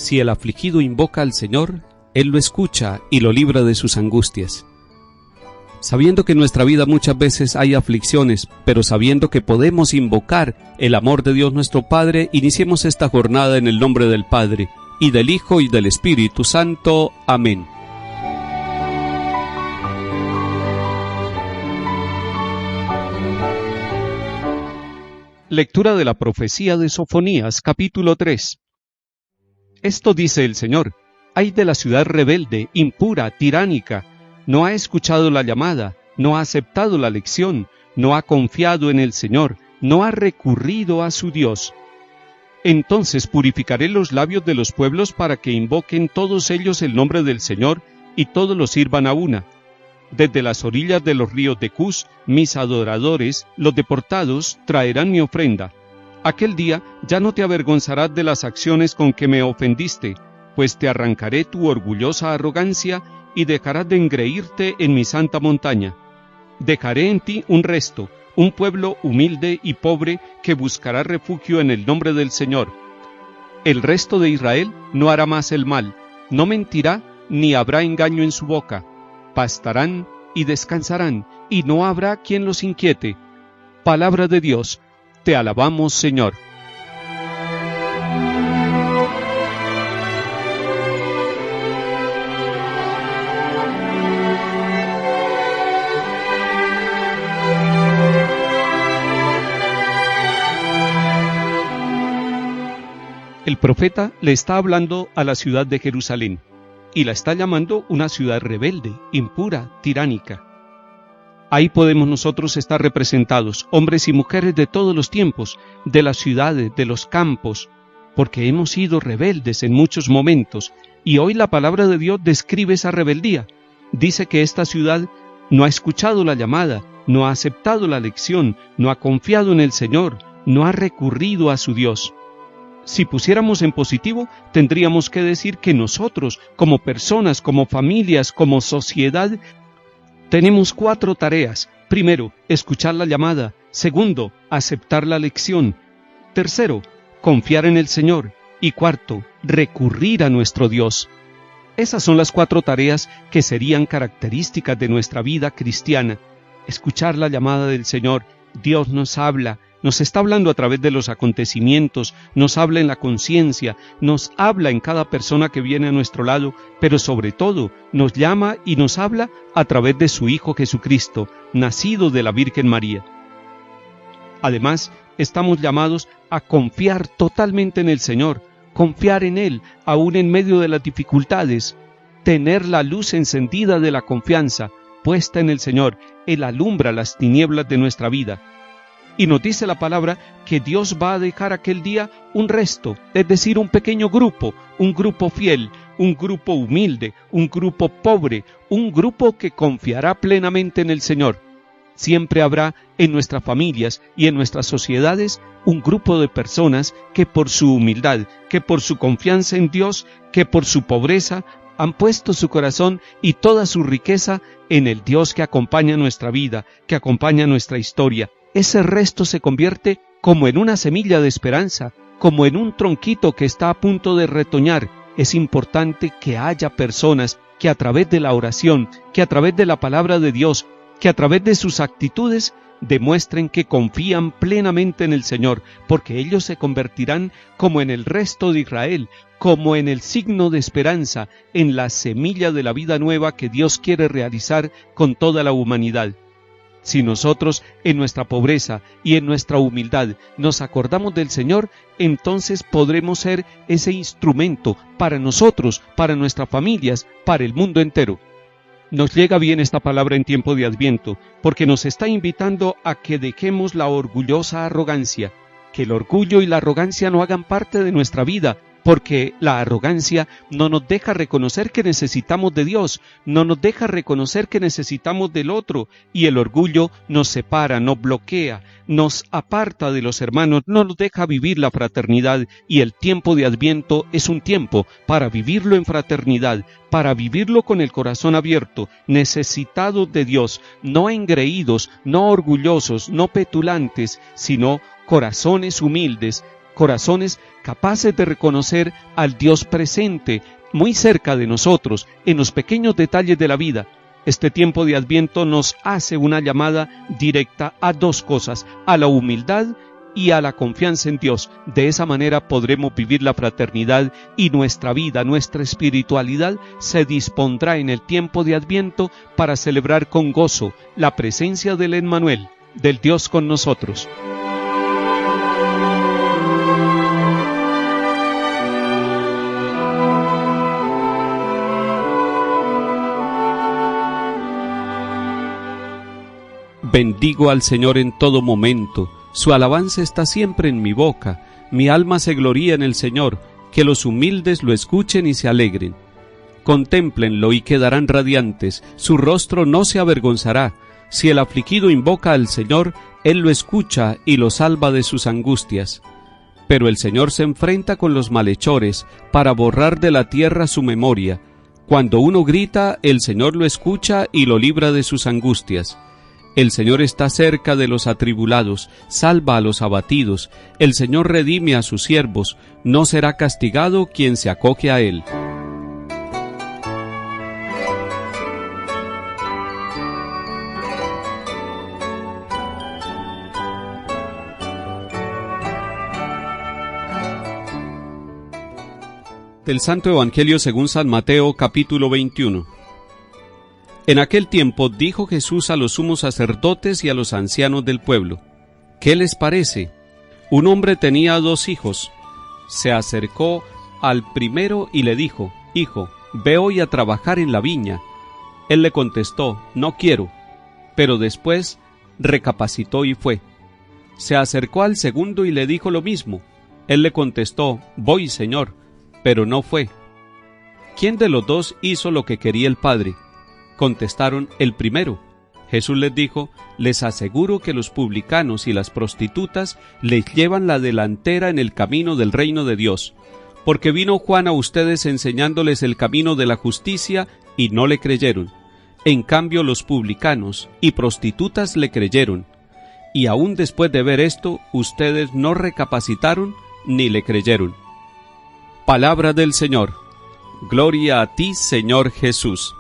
Si el afligido invoca al Señor, Él lo escucha y lo libra de sus angustias. Sabiendo que en nuestra vida muchas veces hay aflicciones, pero sabiendo que podemos invocar el amor de Dios nuestro Padre, iniciemos esta jornada en el nombre del Padre, y del Hijo y del Espíritu Santo. Amén. Lectura de la profecía de Sofonías, capítulo 3. Esto dice el Señor: ay de la ciudad rebelde, impura, tiránica. No ha escuchado la llamada, no ha aceptado la lección, no ha confiado en el Señor, no ha recurrido a su Dios. Entonces purificaré los labios de los pueblos para que invoquen todos ellos el nombre del Señor y todos lo sirvan a una. Desde las orillas de los ríos de Cus, mis adoradores, los deportados, traerán mi ofrenda. Aquel día ya no te avergonzarás de las acciones con que me ofendiste, pues te arrancaré tu orgullosa arrogancia y dejarás de engreírte en mi santa montaña. Dejaré en ti un resto, un pueblo humilde y pobre que buscará refugio en el nombre del Señor. El resto de Israel no hará más el mal, no mentirá ni habrá engaño en su boca. Pastarán y descansarán, y no habrá quien los inquiete. Palabra de Dios. Te alabamos, Señor. El profeta le está hablando a la ciudad de Jerusalén, y la está llamando una ciudad rebelde, impura, tiránica. Ahí podemos nosotros estar representados, hombres y mujeres de todos los tiempos, de las ciudades, de los campos, porque hemos sido rebeldes en muchos momentos, y hoy la palabra de Dios describe esa rebeldía. Dice que esta ciudad no ha escuchado la llamada, no ha aceptado la lección, no ha confiado en el Señor, no ha recurrido a su Dios. Si pusiéramos en positivo, tendríamos que decir que nosotros, como personas, como familias, como sociedad, tenemos 4 tareas. Primero, escuchar la llamada. Segundo, aceptar la lección. Tercero, confiar en el Señor. Y cuarto, recurrir a nuestro Dios. Esas son las 4 tareas que serían características de nuestra vida cristiana. Escuchar la llamada del Señor. Dios nos habla. Nos está hablando a través de los acontecimientos, nos habla en la conciencia, nos habla en cada persona que viene a nuestro lado, pero sobre todo nos llama y nos habla a través de su Hijo Jesucristo, nacido de la Virgen María. Además, estamos llamados a confiar totalmente en el Señor, confiar en Él, aún en medio de las dificultades, tener la luz encendida de la confianza puesta en el Señor. Él alumbra las tinieblas de nuestra vida. Y nos dice la palabra que Dios va a dejar aquel día un resto, es decir, un pequeño grupo, un grupo fiel, un grupo humilde, un grupo pobre, un grupo que confiará plenamente en el Señor. Siempre habrá en nuestras familias y en nuestras sociedades un grupo de personas que por su humildad, que por su confianza en Dios, que por su pobreza, han puesto su corazón y toda su riqueza en el Dios que acompaña nuestra vida, que acompaña nuestra historia. Ese resto se convierte como en una semilla de esperanza, como en un tronquito que está a punto de retoñar. Es importante que haya personas que a través de la oración, que a través de la palabra de Dios, que a través de sus actitudes demuestren que confían plenamente en el Señor, porque ellos se convertirán como en el resto de Israel, como en el signo de esperanza, en la semilla de la vida nueva que Dios quiere realizar con toda la humanidad. Si nosotros en nuestra pobreza y en nuestra humildad nos acordamos del Señor, entonces podremos ser ese instrumento para nosotros, para nuestras familias, para el mundo entero. Nos llega bien esta palabra en tiempo de Adviento, porque nos está invitando a que dejemos la orgullosa arrogancia, que el orgullo y la arrogancia no hagan parte de nuestra vida, porque la arrogancia no nos deja reconocer que necesitamos de Dios, no nos deja reconocer que necesitamos del otro, y el orgullo nos separa, nos bloquea, nos aparta de los hermanos, no nos deja vivir la fraternidad, y el tiempo de Adviento es un tiempo para vivirlo en fraternidad, para vivirlo con el corazón abierto, necesitados de Dios, no engreídos, no orgullosos, no petulantes, sino corazones humildes, corazones capaces de reconocer al Dios presente, muy cerca de nosotros, en los pequeños detalles de la vida. Este tiempo de Adviento nos hace una llamada directa a dos cosas, a la humildad y a la confianza en Dios. De esa manera podremos vivir la fraternidad y nuestra vida, nuestra espiritualidad se dispondrá en el tiempo de Adviento para celebrar con gozo la presencia del Emmanuel, del Dios con nosotros. Bendigo al Señor en todo momento, su alabanza está siempre en mi boca, mi alma se gloría en el Señor, que los humildes lo escuchen y se alegren. Contémplenlo y quedarán radiantes, su rostro no se avergonzará. Si el afligido invoca al Señor, Él lo escucha y lo salva de sus angustias. Pero el Señor se enfrenta con los malhechores para borrar de la tierra su memoria. Cuando uno grita, el Señor lo escucha y lo libra de sus angustias. El Señor está cerca de los atribulados, salva a los abatidos. El Señor redime a sus siervos, no será castigado quien se acoge a Él. Del Santo Evangelio según San Mateo, capítulo 21. En aquel tiempo dijo Jesús a los sumos sacerdotes y a los ancianos del pueblo: ¿Qué les parece? Un hombre tenía 2 hijos. Se acercó al primero y le dijo: Hijo, ve hoy a trabajar en la viña. Él le contestó: No quiero. Pero después recapacitó y fue. Se acercó al segundo y le dijo lo mismo. Él le contestó: Voy, Señor. Pero no fue. ¿Quién de los 2 hizo lo que quería el Padre? Contestaron: el primero. Jesús les dijo: les aseguro que los publicanos y las prostitutas les llevan la delantera en el camino del reino de Dios, porque vino Juan a ustedes enseñándoles el camino de la justicia y no le creyeron. En cambio los publicanos y prostitutas le creyeron, y aún después de ver esto, ustedes no recapacitaron ni le creyeron. Palabra del Señor. Gloria a ti, Señor Jesús.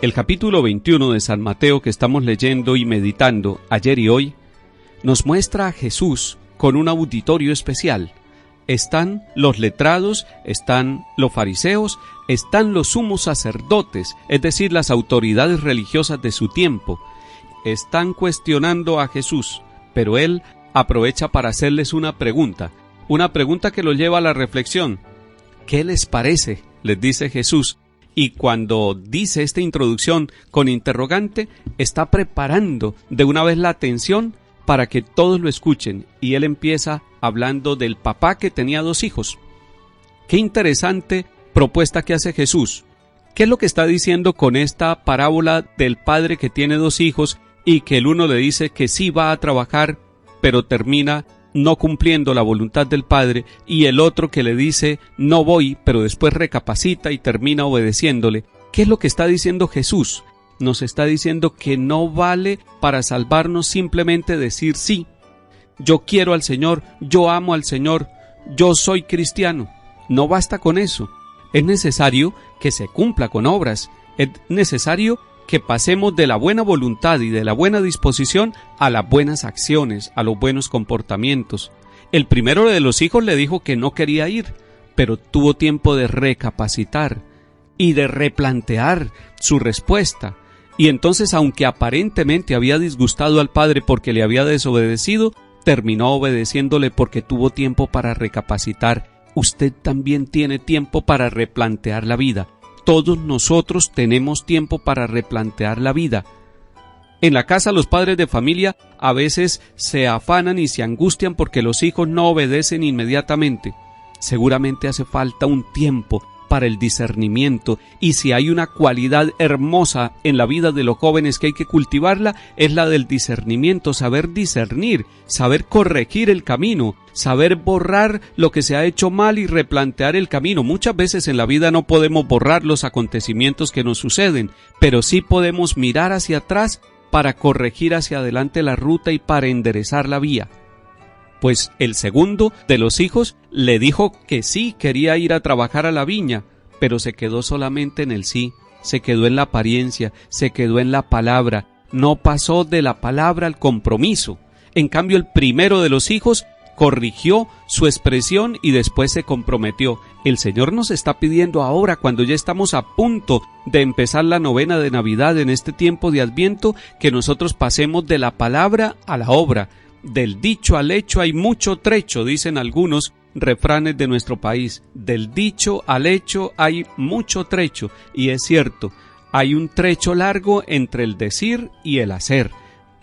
El capítulo 21 de San Mateo que estamos leyendo y meditando ayer y hoy nos muestra a Jesús con un auditorio especial. Están los letrados, están los fariseos, están los sumos sacerdotes, es decir, las autoridades religiosas de su tiempo. Están cuestionando a Jesús, pero él aprovecha para hacerles una pregunta que los lleva a la reflexión. ¿Qué les parece?, les dice Jesús. Y cuando dice esta introducción con interrogante, está preparando de una vez la atención para que todos lo escuchen. Y él empieza hablando del papá que tenía 2 hijos. Qué interesante propuesta que hace Jesús. ¿Qué es lo que está diciendo con esta parábola del padre que tiene 2 hijos y que el uno le dice que sí va a trabajar, pero termina no cumpliendo la voluntad del Padre, y el otro que le dice no voy, pero después recapacita y termina obedeciéndole? ¿Qué es lo que está diciendo Jesús? Nos está diciendo que no vale para salvarnos simplemente decir sí. Yo quiero al Señor, yo amo al Señor, yo soy cristiano. No basta con eso. Es necesario que se cumpla con obras. Es necesario que pasemos de la buena voluntad y de la buena disposición a las buenas acciones, a los buenos comportamientos. El primero de los hijos le dijo que no quería ir, pero tuvo tiempo de recapacitar y de replantear su respuesta. Y entonces, aunque aparentemente había disgustado al padre porque le había desobedecido, terminó obedeciéndole porque tuvo tiempo para recapacitar. Usted también tiene tiempo para replantear la vida. Todos nosotros tenemos tiempo para replantear la vida. En la casa los padres de familia a veces se afanan y se angustian porque los hijos no obedecen inmediatamente. Seguramente hace falta un tiempo para el discernimiento. Y si hay una cualidad hermosa en la vida de los jóvenes que hay que cultivarla, es la del discernimiento, saber discernir, saber corregir el camino, saber borrar lo que se ha hecho mal y replantear el camino. Muchas veces en la vida no podemos borrar los acontecimientos que nos suceden, pero sí podemos mirar hacia atrás para corregir hacia adelante la ruta y para enderezar la vía. Pues el segundo de los hijos le dijo que sí quería ir a trabajar a la viña, pero se quedó solamente en el sí, se quedó en la apariencia, se quedó en la palabra, no pasó de la palabra al compromiso. En cambio, el primero de los hijos corrigió su expresión y después se comprometió. El Señor nos está pidiendo ahora, cuando ya estamos a punto de empezar la novena de Navidad en este tiempo de Adviento, que nosotros pasemos de la palabra a la obra. Del dicho al hecho hay mucho trecho, dicen algunos refranes de nuestro país. Del dicho al hecho hay mucho trecho, y es cierto, hay un trecho largo entre el decir y el hacer.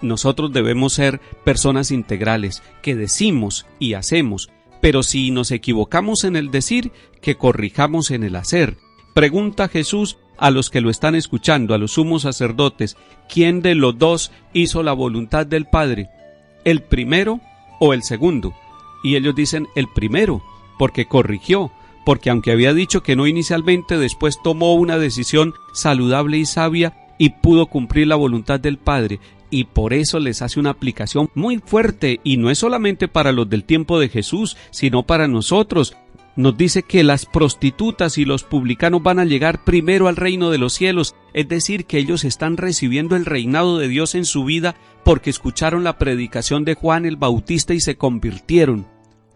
Nosotros debemos ser personas integrales, que decimos y hacemos, pero si nos equivocamos en el decir, que corrijamos en el hacer. Pregunta Jesús a los que lo están escuchando, a los sumos sacerdotes, ¿quién de los dos hizo la voluntad del Padre? ¿El primero o el segundo? Y ellos dicen el primero, porque corrigió, porque aunque había dicho que no inicialmente, después tomó una decisión saludable y sabia y pudo cumplir la voluntad del Padre. Y por eso les hace una aplicación muy fuerte, y no es solamente para los del tiempo de Jesús, sino para nosotros. Nos dice que las prostitutas y los publicanos van a llegar primero al reino de los cielos, es decir, que ellos están recibiendo el reinado de Dios en su vida porque escucharon la predicación de Juan el Bautista y se convirtieron.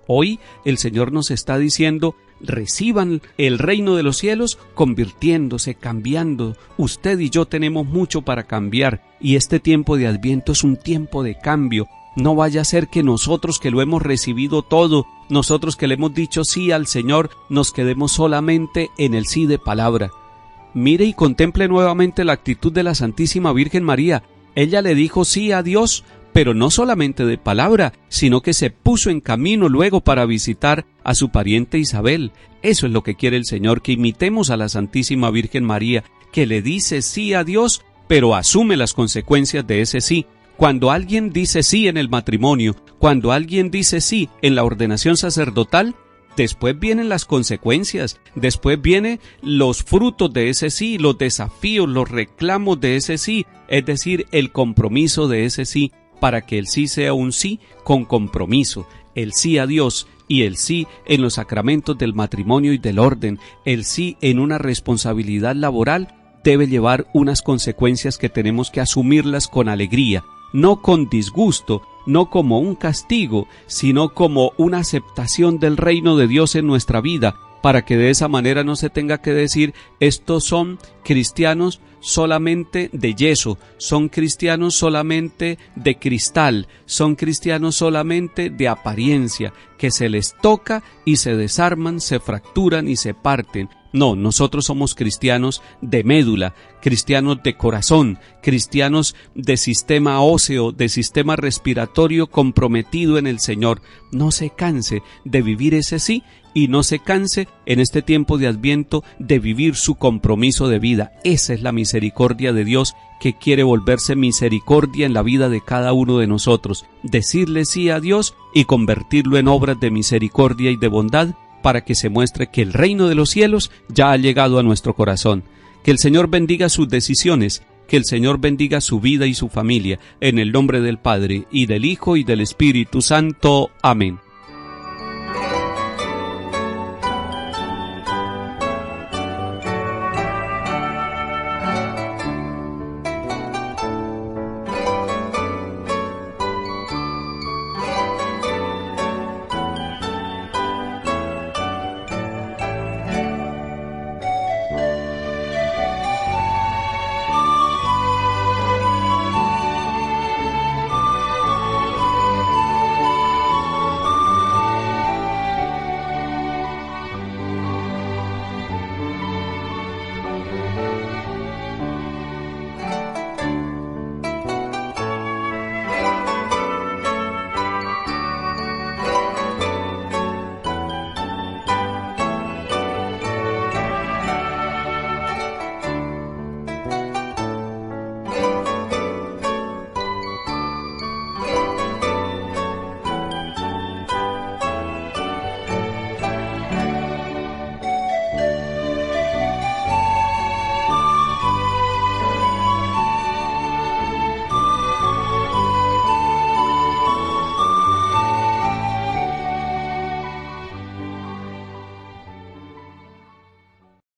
Hoy el Señor nos está diciendo, reciban el reino de los cielos convirtiéndose, cambiando. Usted y yo tenemos mucho para cambiar, y este tiempo de Adviento es un tiempo de cambio. No vaya a ser que nosotros que lo hemos recibido todo, nosotros que le hemos dicho sí al Señor, nos quedemos solamente en el sí de palabra. Mire y contemple nuevamente la actitud de la Santísima Virgen María. Ella le dijo sí a Dios, pero no solamente de palabra, sino que se puso en camino luego para visitar a su pariente Isabel. Eso es lo que quiere el Señor, que imitemos a la Santísima Virgen María, que le dice sí a Dios, pero asume las consecuencias de ese sí. Cuando alguien dice sí en el matrimonio, cuando alguien dice sí en la ordenación sacerdotal, después vienen las consecuencias, después vienen los frutos de ese sí, los desafíos, los reclamos de ese sí, es decir, el compromiso de ese sí, para que el sí sea un sí con compromiso, el sí a Dios y el sí en los sacramentos del matrimonio y del orden, el sí en una responsabilidad laboral, debe llevar unas consecuencias que tenemos que asumirlas con alegría, no con disgusto, no como un castigo, sino como una aceptación del reino de Dios en nuestra vida, para que de esa manera no se tenga que decir, estos son cristianos solamente de yeso, son cristianos solamente de cristal, son cristianos solamente de apariencia, que se les toca y se desarman, se fracturan y se parten. No, nosotros somos cristianos de médula, cristianos de corazón, cristianos de sistema óseo, de sistema respiratorio comprometido en el Señor. No se canse de vivir ese sí y no se canse en este tiempo de Adviento de vivir su compromiso de vida. Esa es la misericordia de Dios, que quiere volverse misericordia en la vida de cada uno de nosotros. Decirle sí a Dios y convertirlo en obras de misericordia y de bondad, para que se muestre que el reino de los cielos ya ha llegado a nuestro corazón. Que el Señor bendiga sus decisiones, que el Señor bendiga su vida y su familia, en el nombre del Padre, y del Hijo, y del Espíritu Santo. Amén.